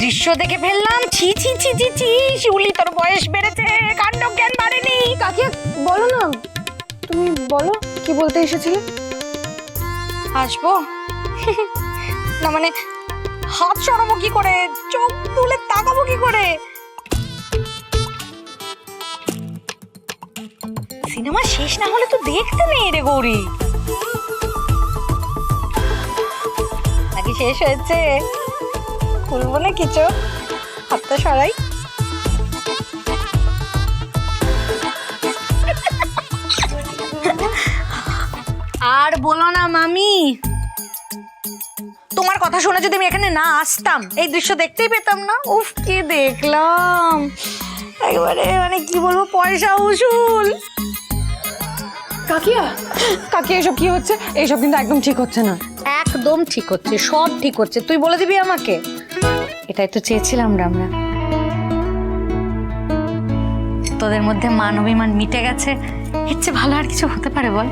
দৃশ্য দেখে ফেললাম। ছি ছি ছি ছি ছি, শিউলি তোর বয়স বেড়েছে, কাণ্ড জ্ঞান বাড়েনি। কাকিয়া বলো না, তুমি বলো কি বলতে এসেছিলে। আসবো না মানে হাত সরাবো কি করে, চোখ তুলে তাকাবো কি করে? সিনেমা শেষ না হলে তো দেখতে নেই রে গৌরী। নাকি শেষ হয়েছে? খুলবো না কিছু, হাতটা সরাই। আর বলো না মামি, তোমার কথা শুনে যদি আমি এখানে না আসতাম এই দৃশ্য দেখতেই পেতাম না। উফ কি দেখলাম, একবারে মানে কি বলবো, পয়সা উসুল। কাকিয়া কাকিয়া এসব কি হচ্ছে? এইসব কিন্তু একদম ঠিক হচ্ছে না। একদম ঠিক হচ্ছে, সব ঠিক হচ্ছে, তুই বলে দিবি আমাকে। এটাই তো চেয়েছিলাম রে আমরা। তোদের মধ্যে মান অভিমান মিটে গেছে, এর চেয়ে ভালো আর কিছু হতে পারে বল?